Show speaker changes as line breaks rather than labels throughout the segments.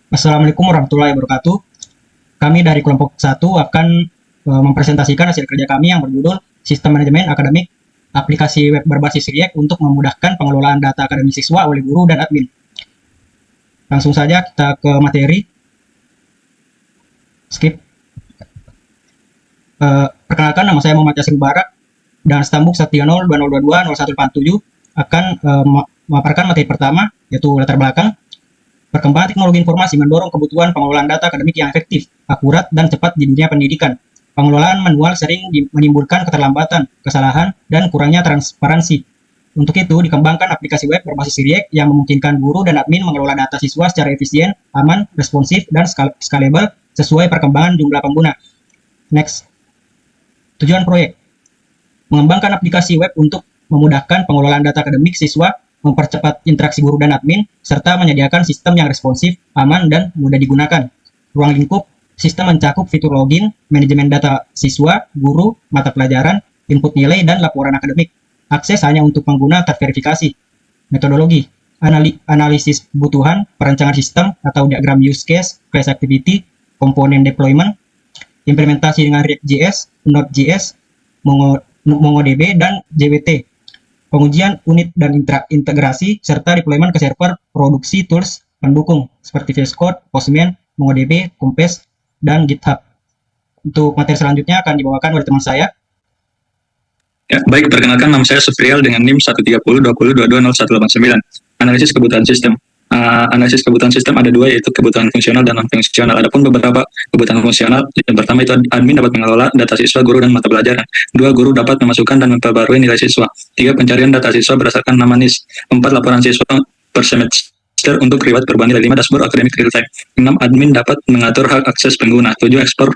Assalamualaikum warahmatullahi wabarakatuh. Kami dari kelompok satu akan mempresentasikan hasil kerja kami yang berjudul Sistem Manajemen Akademik Aplikasi Web Berbasis React untuk memudahkan pengelolaan data akademik siswa oleh guru dan admin. Langsung saja kita ke materi. Skip. Perkenalkan, nama saya Muhammad Yasir Barak dan Stambuk 13020220187 akan memaparkan materi pertama, yaitu latar belakang. Perkembangan teknologi informasi mendorong kebutuhan pengelolaan data akademik yang efektif, akurat, dan cepat di dunia pendidikan. Pengelolaan manual sering menimbulkan keterlambatan, kesalahan, dan kurangnya transparansi. Untuk itu, dikembangkan aplikasi web berbasis React yang memungkinkan guru dan admin mengelola data siswa secara efisien, aman, responsif, dan scalable sesuai perkembangan jumlah pengguna. Next. Tujuan proyek: mengembangkan aplikasi web untuk memudahkan pengelolaan data akademik siswa, mempercepat interaksi guru dan admin, serta menyediakan sistem yang responsif, aman, dan mudah digunakan. Ruang lingkup: sistem mencakup fitur login, manajemen data siswa, guru, mata pelajaran, input nilai, dan laporan akademik. Akses hanya untuk pengguna terverifikasi. Metodologi: analisis kebutuhan, perancangan sistem atau diagram use case, class activity, komponen deployment, implementasi dengan React.js, Node.js, MongoDB, dan JWT. Pengujian unit dan integrasi, serta deployment ke server produksi tools pendukung seperti VS Code, Postman, MongoDB, Compass, dan GitHub. Untuk materi selanjutnya akan dibawakan oleh teman saya.
Ya, baik, perkenalkan, nama saya Suprial dengan NIM 13020220189. Analisis kebutuhan sistem. Analisis kebutuhan sistem ada dua, yaitu kebutuhan fungsional dan non-fungsional. Adapun beberapa kebutuhan fungsional, yang pertama itu admin dapat mengelola data siswa, guru, dan mata pelajaran. Dua, guru dapat memasukkan dan memperbarui nilai siswa. Tiga, pencarian data siswa berdasarkan nama NIS. Empat, laporan siswa per semester untuk riwayat perubahan nilai. 5, dashboard akademik real time. 6, admin dapat mengatur hak akses pengguna. 7, ekspor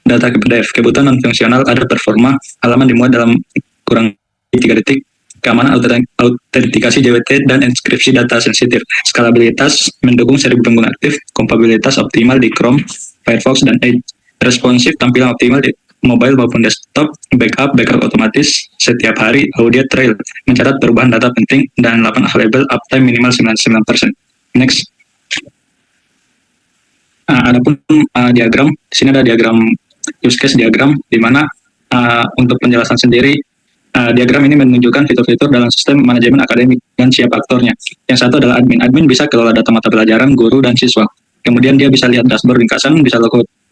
data ke PDF. Kebutuhan non-fungsional ada performa, halaman dimuat dalam kurang 3 detik, keamanan autentikasi JWT dan inskripsi data sensitif, skalabilitas mendukung 1000 pengguna aktif, kompatibilitas optimal di Chrome, Firefox, dan Edge, responsif tampilan optimal di mobile maupun desktop, backup otomatis setiap hari, audit trail, mencatat perubahan data penting, dan 8 available uptime minimal 99%. Next. Adapun diagram, di sini ada diagram use case diagram, di mana untuk penjelasan sendiri, diagram ini menunjukkan fitur-fitur dalam sistem manajemen akademik dan siapa aktornya. Yang satu adalah admin. Admin bisa kelola data mata pelajaran, guru, dan siswa. Kemudian dia bisa lihat dashboard ringkasan, bisa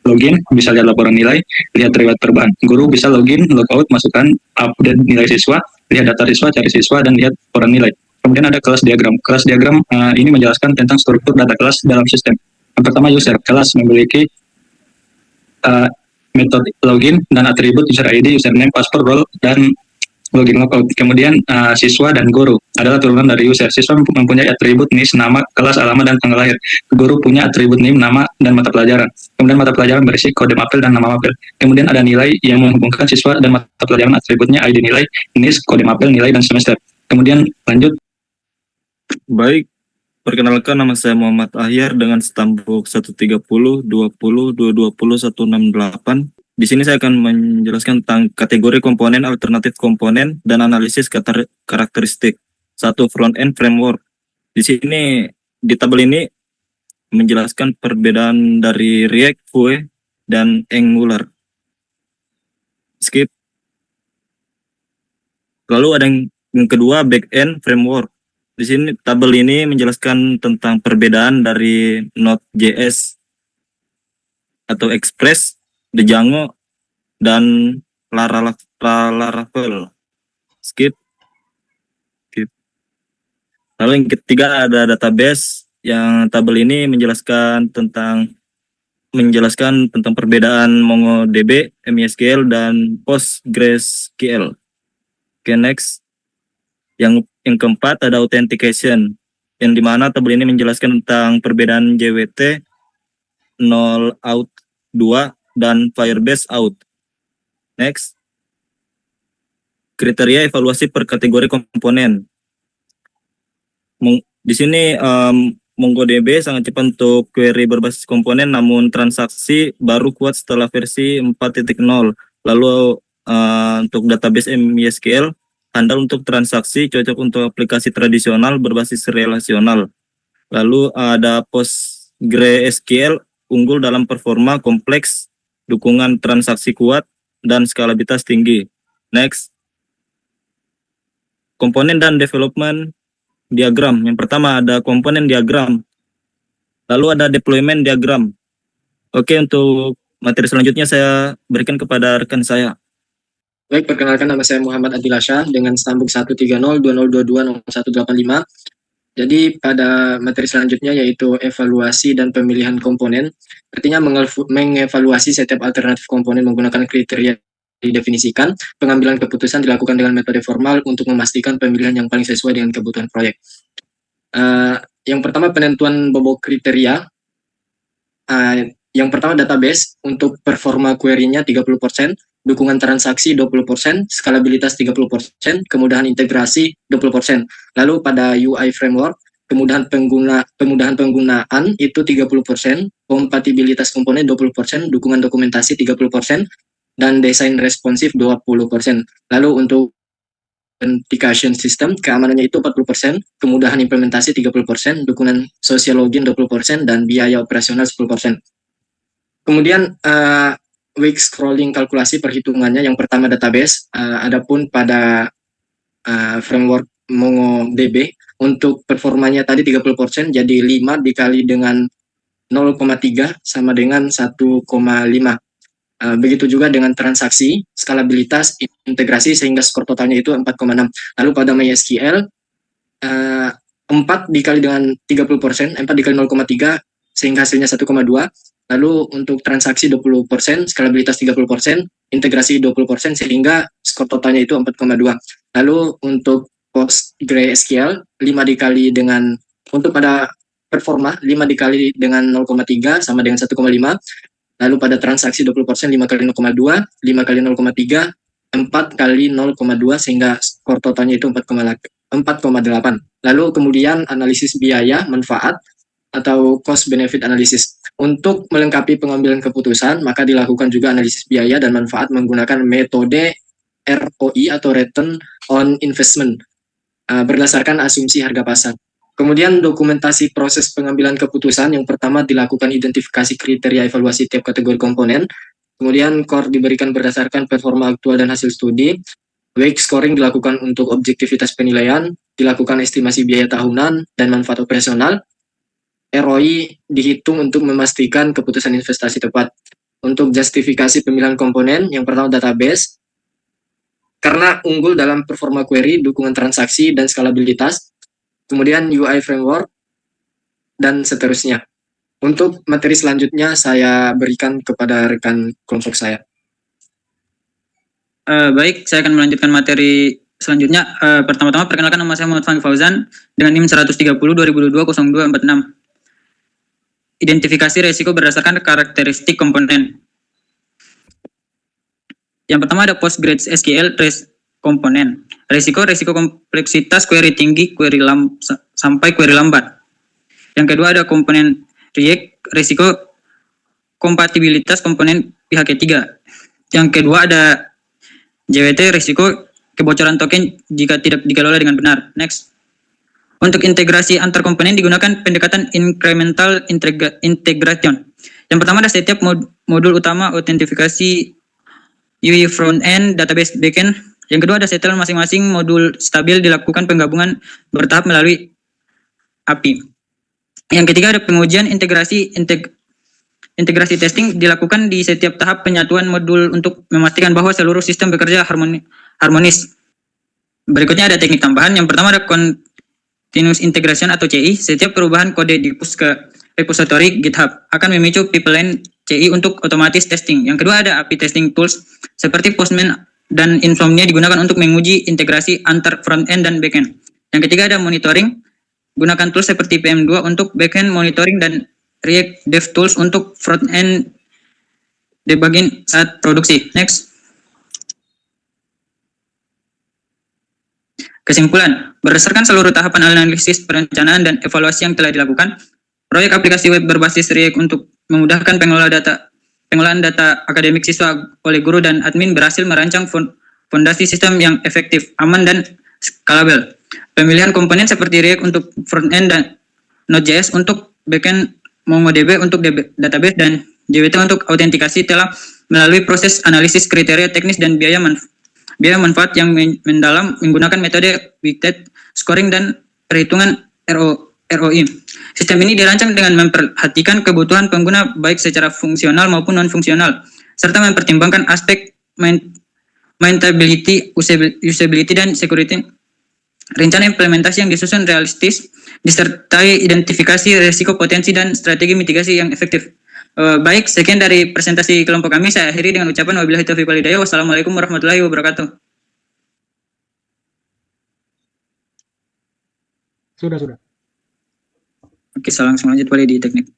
login, bisa lihat laporan nilai, lihat riwayat perubahan. Guru bisa login, logout, masukkan, update nilai siswa, lihat data siswa, cari siswa, dan lihat laporan nilai. Kemudian ada kelas diagram. Kelas diagram ini menjelaskan tentang struktur data kelas dalam sistem. Yang pertama, user. Kelas memiliki metode login dan atribut user ID, username, password, role, dan login logout. Kemudian siswa dan guru adalah turunan dari user. Siswa mempunyai atribut NIS, nama, kelas, alamat, dan tanggal lahir. Guru punya atribut NIM, nama, dan mata pelajaran. Kemudian mata pelajaran berisi kode mapel dan nama mapel. Kemudian ada nilai yang menghubungkan siswa dan mata pelajaran, atributnya ID nilai, NIS, kode mapel, nilai, dan semester. Kemudian lanjut.
Baik, perkenalkan, nama saya Muhammad Ahyar dengan stambuk 13020220168. Di sini saya akan menjelaskan tentang kategori komponen, alternatif komponen, dan analisis karakteristik. 1. Front-end framework. Di sini, di tabel ini menjelaskan perbedaan dari React, Vue, dan Angular. Skip. Lalu ada yang kedua, back-end framework. Di sini tabel ini menjelaskan tentang perbedaan dari Node.js atau Express, Django, dan Laravel. Skip. Lalu yang ketiga ada database, yang tabel ini menjelaskan tentang perbedaan MongoDB, MySQL, dan PostgreSQL. Oke, next. Yang keempat ada authentication, yang dimana tabel ini menjelaskan tentang perbedaan JWT 0 out 2 dan Firebase out. Next. Kriteria evaluasi per kategori komponen. Di sini MongoDB sangat cepat untuk query berbasis komponen, namun transaksi baru kuat setelah versi 4.0. Lalu untuk database MySQL handal untuk transaksi, cocok untuk aplikasi tradisional berbasis relasional. Lalu ada GraphQL unggul dalam performa kompleks, dukungan transaksi kuat, dan skalabilitas tinggi. Next. Komponen dan development diagram. Yang pertama ada komponen diagram. Lalu ada deployment diagram. Oke, untuk materi selanjutnya saya berikan kepada rekan saya.
Baik, perkenalkan nama saya Muhammad Adilasha dengan stambuk 13020220185. Jadi pada materi selanjutnya yaitu evaluasi dan pemilihan komponen. Artinya mengevaluasi setiap alternatif komponen menggunakan kriteria didefinisikan. Pengambilan keputusan dilakukan dengan metode formal untuk memastikan pemilihan yang paling sesuai dengan kebutuhan proyek. Yang pertama penentuan bobot kriteria. Yang pertama database untuk performa query-nya 30%, dukungan transaksi 20%, skalabilitas 30%, kemudahan integrasi 20%. Lalu pada UI framework, kemudahan penggunaan itu 30%, kompatibilitas komponen 20%, dukungan dokumentasi 30%, dan desain responsif 20%. Lalu untuk authentication system, keamanannya itu 40%, kemudahan implementasi 30%, dukungan social login 20%, dan biaya operasional 10%. Kemudian weak scrolling kalkulasi perhitungannya, yang pertama database, adapun pada framework MongoDB untuk performanya tadi 30%, jadi 5 dikali dengan 0,3 sama dengan 1,5. Begitu juga dengan transaksi, skalabilitas, integrasi sehingga skor totalnya itu 4,6. Lalu pada MySQL 4 dikali dengan 30%, 4 dikali 0,3 sehingga hasilnya 1,2. Lalu untuk transaksi 20%, skalabilitas 30%, integrasi 20% sehingga skor totalnya itu 4,2. Lalu untuk PostgreSQL 5 dikali dengan, untuk pada performa 5 dikali dengan 0,3 sama dengan 1,5. Lalu pada transaksi 20% 5 kali 0,2, 5 kali 0,3, 4 kali 0,2 sehingga skor totalnya itu 4,8. Lalu kemudian analisis biaya manfaat atau cost benefit analysis. Untuk melengkapi pengambilan keputusan, maka dilakukan juga analisis biaya dan manfaat menggunakan metode ROI atau Return on Investment berdasarkan asumsi harga pasar. Kemudian dokumentasi proses pengambilan keputusan, yang pertama dilakukan identifikasi kriteria evaluasi tiap kategori komponen. Kemudian core diberikan berdasarkan performa aktual dan hasil studi. Weight scoring dilakukan untuk objektivitas penilaian, dilakukan estimasi biaya tahunan dan manfaat operasional. ROI dihitung untuk memastikan keputusan investasi tepat. Untuk justifikasi pemilihan komponen, yang pertama database, karena unggul dalam performa query, dukungan transaksi, dan skalabilitas. Kemudian UI framework, dan seterusnya. Untuk materi selanjutnya saya berikan kepada rekan kelompok saya.
Baik, saya akan melanjutkan materi selanjutnya. Pertama-tama perkenalkan, nama saya Muhammad Fahmi Fauzan dengan NIM 130 2022 0246. Identifikasi resiko berdasarkan karakteristik komponen. Yang pertama ada PostgreSQL komponen. Resiko kompleksitas query tinggi, sampai query lambat. Yang kedua ada komponen React, resiko kompatibilitas komponen pihak ketiga. Yang kedua ada JWT, resiko kebocoran token jika tidak dikelola dengan benar. Next. Untuk integrasi antar komponen digunakan pendekatan incremental integration. Yang pertama ada setiap modul utama autentifikasi UI front-end, database backend. Yang kedua ada setelan masing-masing modul stabil dilakukan penggabungan bertahap melalui API. Yang ketiga ada pengujian integrasi testing dilakukan di setiap tahap penyatuan modul untuk memastikan bahwa seluruh sistem bekerja harmonis. Berikutnya ada teknik tambahan. Yang pertama ada continuous integration atau CI. Setiap perubahan kode di-push ke repository GitHub akan memicu pipeline CI untuk otomatis testing. Yang kedua ada API testing tools seperti Postman dan Insomnia digunakan untuk menguji integrasi antar front-end dan back-end. Yang ketiga ada monitoring. Gunakan tools seperti PM2 untuk back-end monitoring dan React DevTools untuk front-end debugging saat produksi. Next. Kesimpulan, berdasarkan seluruh tahapan analisis, perencanaan, dan evaluasi yang telah dilakukan, proyek aplikasi web berbasis React untuk memudahkan pengolahan data akademik siswa oleh guru dan admin berhasil merancang fondasi sistem yang efektif, aman, dan scalable. Pemilihan komponen seperti React untuk front-end dan Node.js untuk backend MongoDB untuk database dan JWT untuk autentikasi telah melalui proses analisis kriteria teknis dan biaya manfaat yang mendalam menggunakan metode weighted scoring dan perhitungan ROI. Sistem ini dirancang dengan memperhatikan kebutuhan pengguna baik secara fungsional maupun non-fungsional, serta mempertimbangkan aspek maintainability, usability, dan security. Rencana implementasi yang disusun realistis, disertai identifikasi risiko potensi dan strategi mitigasi yang efektif. Baik, sekian dari presentasi kelompok kami. Saya akhiri dengan ucapan wabillahi taufiq wal hidayah. Wassalamualaikum warahmatullahi wabarakatuh.
Sudah.
Oke, langsung lanjut boleh di teknik.